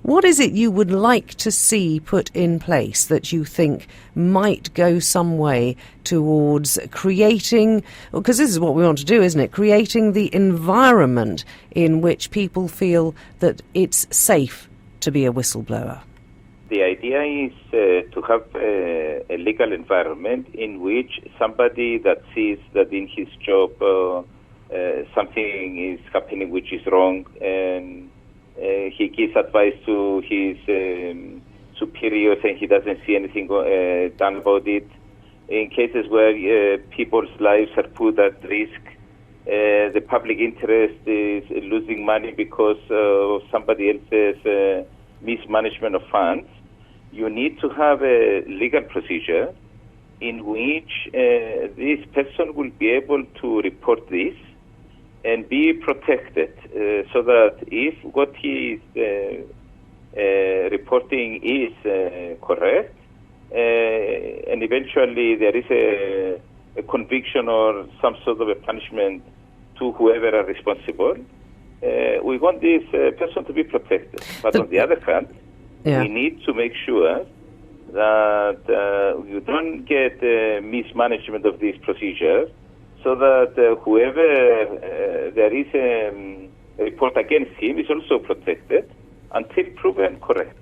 What is it you would like to see put in place that you think might go some way towards creating, because this is what we want to do, isn't it? Creating the environment in which people feel that it's safe to be a whistleblower. The idea is to have a legal environment in which somebody that sees that in his job something is happening which is wrong, and he gives advice to his superiors and he doesn't see anything done about it. In cases where people's lives are put at risk, the public interest is losing money because of somebody else's mismanagement of funds, you need to have a legal procedure in which this person will be able to report this and be protected, so that if what he is reporting is correct, and eventually there is a conviction or some sort of a punishment to whoever are responsible, we want this person to be protected. But on the other hand, we need to make sure that you don't get mismanagement of these procedures, so that whoever there is a report against him is also protected until proven correct.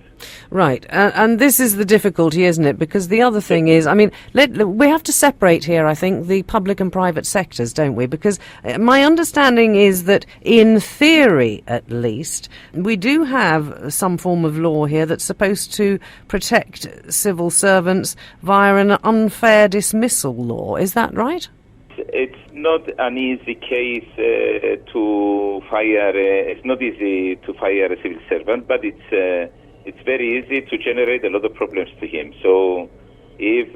Right, and this is the difficulty, isn't it? Because the other thing is, I mean, we have to separate here, I think, the public and private sectors, don't we? Because my understanding is that, in theory at least, we do have some form of law here that's supposed to protect civil servants via an unfair dismissal law. Is that right? It's not an easy case to fire. It's not easy to fire a civil servant, but it's very easy to generate a lot of problems to him. So if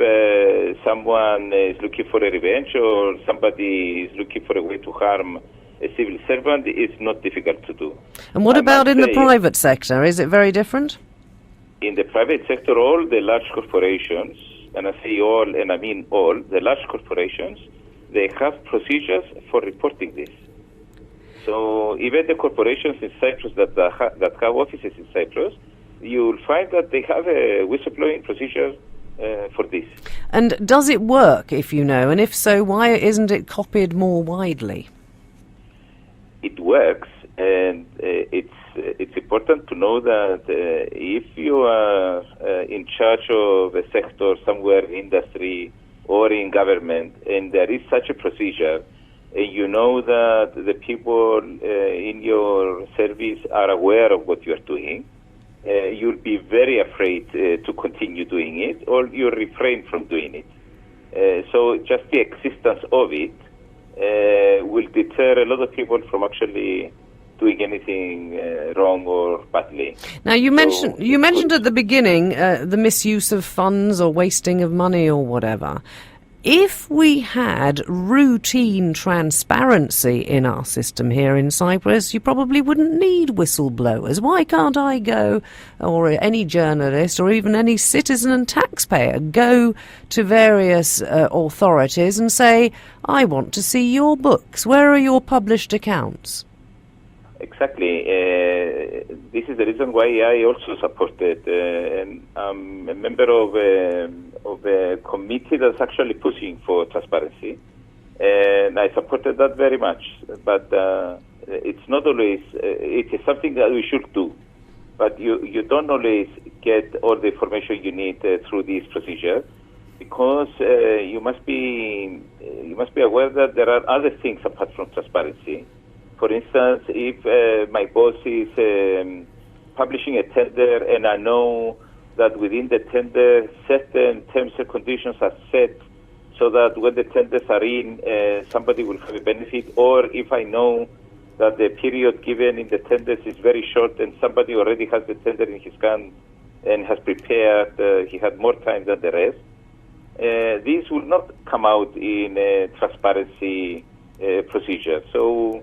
someone is looking for a revenge or somebody is looking for a way to harm a civil servant, it's not difficult to do. And what about in the private sector? Is it very different? In the private sector, all the large corporations, and I say all, and I mean all, the large corporations, they have procedures for reporting this. So even the corporations in Cyprus that have offices in Cyprus, you'll find that they have a whistleblowing procedure for this. And does it work, if you know? And if so, why isn't it copied more widely? It works, and it's important to know that if you are in charge of a sector somewhere in industry or in government, and there is such a procedure, and you know that the people in your service are aware of what you are doing, you'll be very afraid to continue doing it, or you refrain from doing it. So just the existence of it will deter a lot of people from actually doing anything wrong or badly. Now, you mentioned at the beginning the misuse of funds or wasting of money or whatever. If we had routine transparency in our system here in Cyprus, you probably wouldn't need whistleblowers. Why can't I go, or any journalist, or even any citizen and taxpayer, go to various authorities and say, I want to see your books. Where are your published accounts? Exactly. This is the reason why I also supported, and I'm a member of a committee that's actually pushing for transparency, and I supported that very much. But it's not always, it is something that we should do, but you don't always get all the information you need through this procedure, because you must be aware that there are other things apart from transparency. For instance, if my boss is publishing a tender and I know that within the tender certain terms and conditions are set so that when the tenders are in, somebody will have a benefit, or if I know that the period given in the tenders is very short and somebody already has the tender in his hand and has prepared, he had more time than the rest, these will not come out in a transparency procedure. So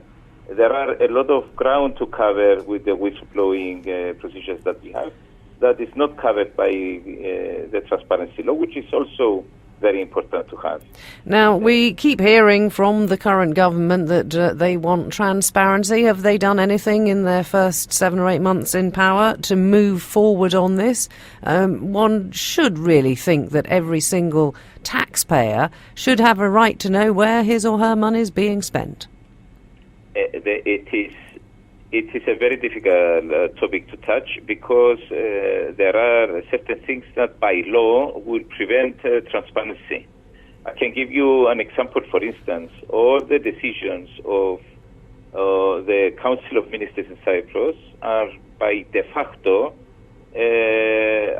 there are a lot of ground to cover with the whistleblowing procedures that we have that is not covered by the transparency law, which is also very important to have. Now, we keep hearing from the current government that they want transparency. Have they done anything in their first 7 or 8 months in power to move forward on this? One should really think that every single taxpayer should have a right to know where his or her money is being spent. It is a very difficult topic to touch because there are certain things that by law will prevent transparency. I can give you an example. For instance, all the decisions of the Council of Ministers in Cyprus are by de facto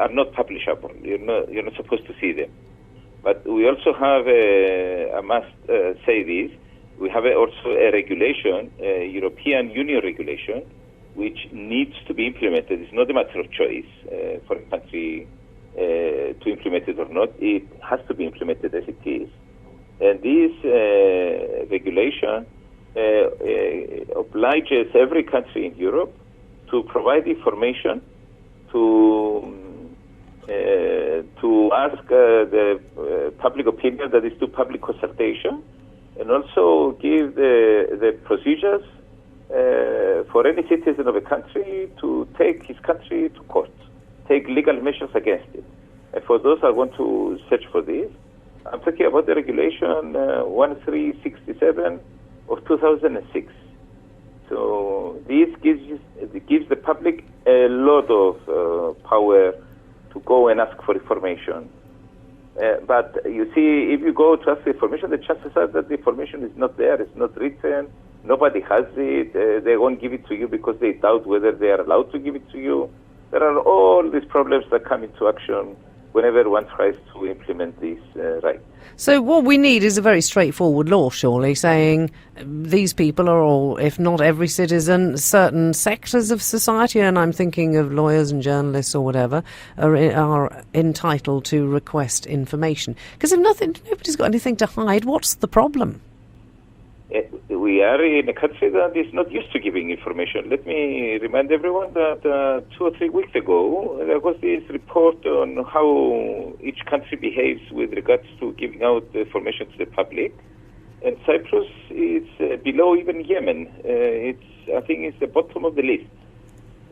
are not publishable. You're not supposed to see them. But we also have, I must say this, we have also a regulation, a European Union regulation, which needs to be implemented. It's not a matter of choice for a country to implement it or not. It has to be implemented as it is. And this regulation obliges every country in Europe to provide information to ask the public opinion, that is, to public consultation, and also give the procedures for any citizen of a country to take his country to court, take legal measures against it. And for those I want to search for this, I'm talking about the regulation 1367 of 2006. So this gives the public a lot of power to go and ask for information. But you see, if you go to ask for information, the chances are that the information is not there, it's not written, nobody has it, they won't give it to you because they doubt whether they are allowed to give it to you. There are all these problems that come into action whenever one tries to implement this right. So what we need is a very straightforward law, surely, saying these people are all, if not every citizen, certain sectors of society, and I'm thinking of lawyers and journalists or whatever, are entitled to request information. Because if nobody's got anything to hide, what's the problem? We are in a country that is not used to giving information. Let me remind everyone that 2 or 3 weeks ago, there was this report on how each country behaves with regards to giving out information to the public. And Cyprus is below even Yemen. I think it's the bottom of the list.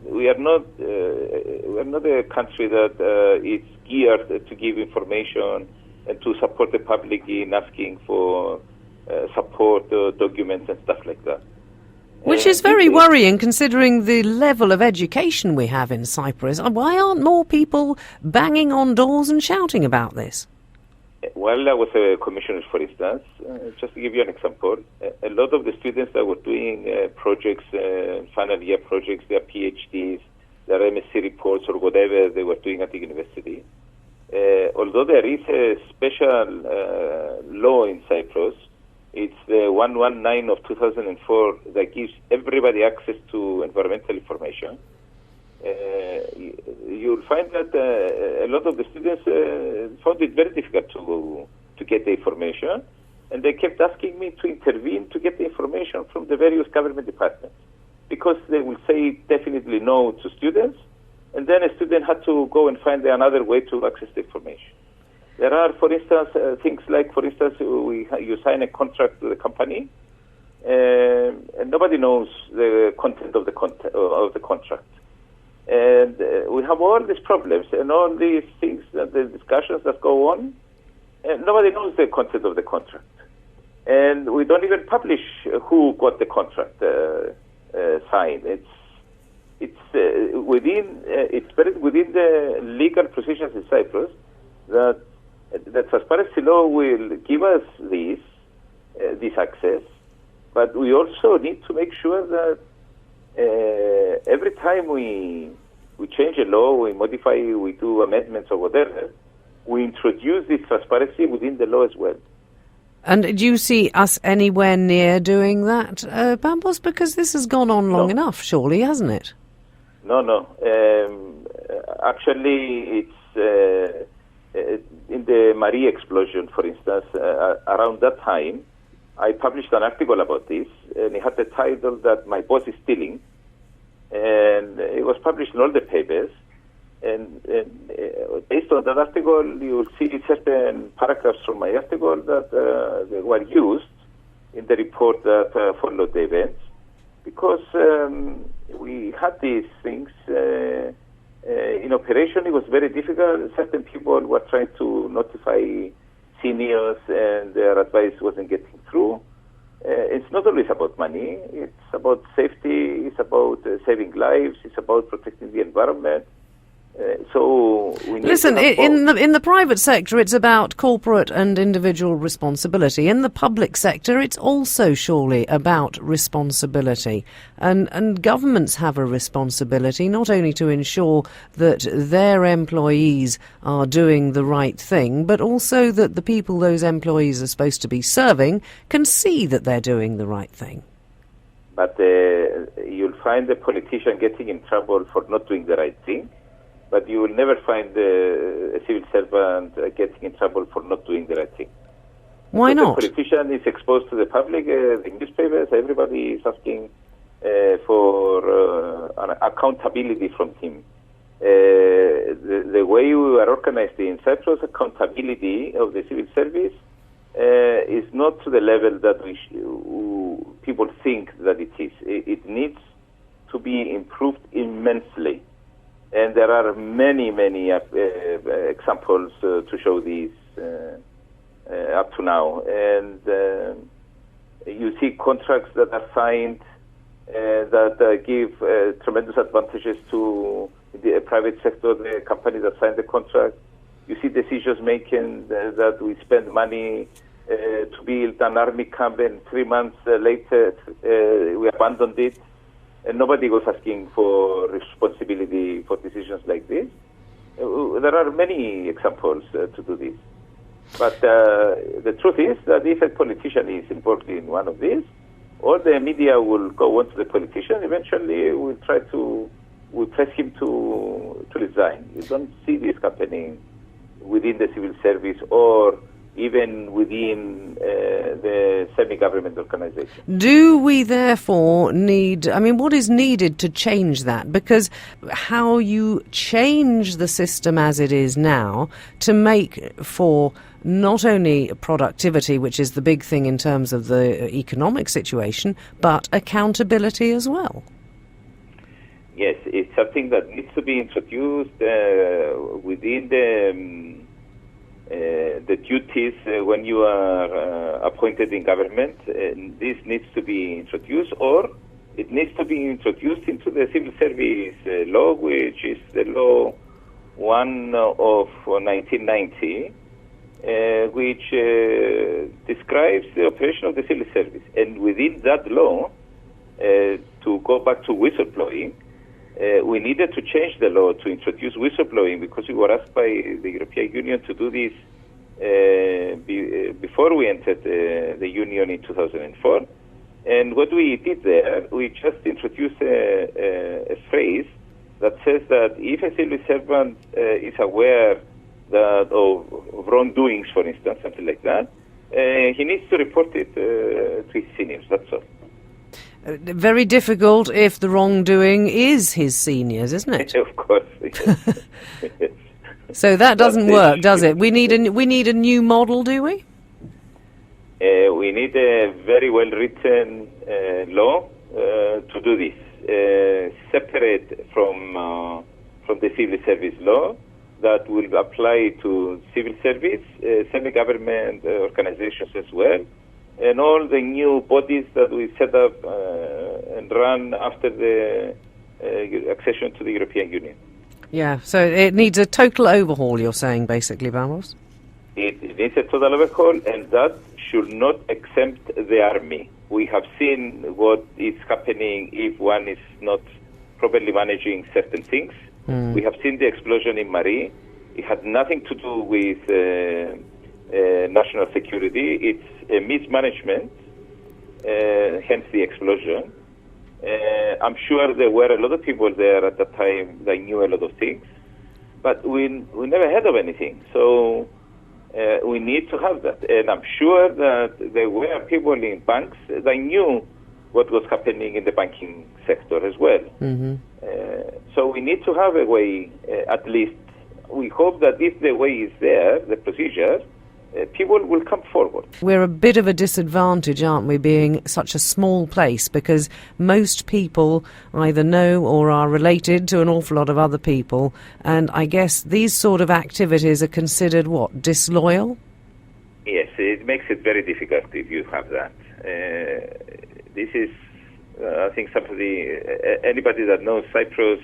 We are not a country that is geared to give information and to support the public in asking for support documents and stuff like that. Which is very worrying considering the level of education we have in Cyprus. Why aren't more people banging on doors and shouting about this? Well, I was a commissioner, for instance. Just to give you an example, a lot of the students that were doing projects, final year projects, their PhDs, their MSc reports or whatever they were doing at the university, although there is a special law in Cyprus, it's the 119 of 2004 that gives everybody access to environmental information. You'll find that a lot of the students found it very difficult to get the information, and they kept asking me to intervene to get the information from the various government departments, because they will say definitely no to students, and then a student had to go and find another way to access the information. There are, for instance, things like, for instance, you sign a contract with a company, and nobody knows the content of the contract. And we have all these problems and all these things, the discussions that go on, and nobody knows the content of the contract. And we don't even publish who got the contract signed. It's within the legal procedures in Cyprus that the transparency law will give us this access, but we also need to make sure that every time we change a law, we modify, we do amendments or whatever, we introduce this transparency within the law as well. And do you see us anywhere near doing that, Pampos? Because this has gone on long enough, surely, hasn't it? No. Actually, it's in the Maria explosion, for instance, around that time, I published an article about this, and it had the title that "My Boss is Stealing," and it was published in all the papers. And based on that article, you will see certain paragraphs from my article that they were used in the report that followed the events, because we had these things in operation. It was very difficult. Certain people were trying to notify seniors, and their advice wasn't getting through. It's not always about money. It's about safety. It's about saving lives. It's about protecting the environment. So we need Listen, in the private sector, it's about corporate and individual responsibility. In the public sector, it's also surely about responsibility. And governments have a responsibility not only to ensure that their employees are doing the right thing, but also that the people those employees are supposed to be serving can see that they're doing the right thing. But you'll find the politician getting in trouble for not doing the right thing. But you will never find a civil servant getting in trouble for not doing the right thing. Why not? The politician is exposed to the public, the newspapers, everybody is asking for accountability from him. The way we are organized in Cyprus, accountability of the civil service is not to the level that people think that it is. It needs to be improved immensely. And there are many, many examples to show these up to now. And you see contracts that are signed that give tremendous advantages to the private sector, the company that signed the contract. You see decisions making that we spend money to build an army camp, and 3 months later we abandoned it. And nobody was asking for responsibility for decisions like this. There are many examples to do this. But the truth is that if a politician is involved in one of these, all the media will go on to the politician. Eventually, we'll press him to resign. You don't see this happening within the civil service or even within the semi-government organization. Do we therefore need, what is needed to change that? Because how you change the system as it is now to make for not only productivity, which is the big thing in terms of the economic situation, but accountability as well? Yes, it's something that needs to be introduced within the duties when you are appointed in government. This needs to be introduced, or it needs to be introduced into the civil service law, which is the law 1 of 1990, which describes the operation of the civil service. And within that law, to go back to whistleblowing, we needed to change the law to introduce whistleblowing, because we were asked by the European Union to do this before we entered the Union in 2004. And what we did there, we just introduced a phrase that says that if a civil servant is aware of wrongdoings, for instance, something like that, he needs to report it to his seniors, that's all. Very difficult if the wrongdoing is his seniors, isn't it? Of course. Yes. So that doesn't work, does it? We need a new model, do we? We need a very well-written law to do this, separate from the civil service law, that will apply to civil service, semi-government organizations as well, and all the new bodies that we set up and run after the accession to the European Union. Yeah, so it needs a total overhaul, you're saying, basically, Vamos? It needs a total overhaul, and that should not exempt the army. We have seen what is happening if one is not properly managing certain things. We have seen the explosion in Mari. It had nothing to do with national security. It's a mismanagement, hence the explosion. I'm sure there were a lot of people there at that time that knew a lot of things, but we never heard of anything. So we need to have that. And I'm sure that there were people in banks that knew what was happening in the banking sector as well. So we need to have a way, at least. We hope that if the way is there, the procedure, people will come forward. We're a bit of a disadvantage, aren't we, being such a small place, because most people either know or are related to an awful lot of other people, and I guess these sort of activities are considered, what, disloyal? Yes, it makes it very difficult if you have that. This is, I think, anybody that knows Cyprus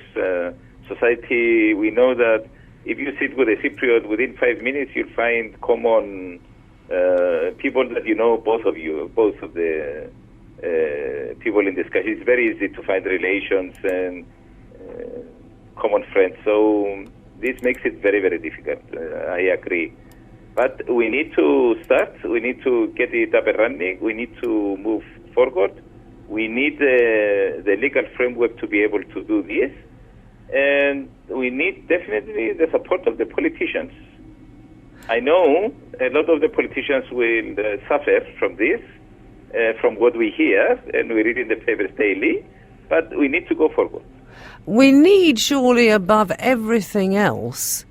society, we know that if you sit with a Cypriot, within 5 minutes you'll find common people that you know, both of the people in this country. It's very easy to find relations and common friends. So this makes it very, very difficult. I agree. But we need to start. We need to get it up and running. We need to move forward. We need the legal framework to be able to do this. And we need definitely the support of the politicians. I know a lot of the politicians will suffer from this, from what we hear, and we read in the papers daily, but we need to go forward. We need, surely above everything else,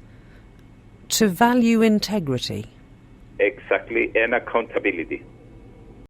to value integrity. Exactly, and accountability.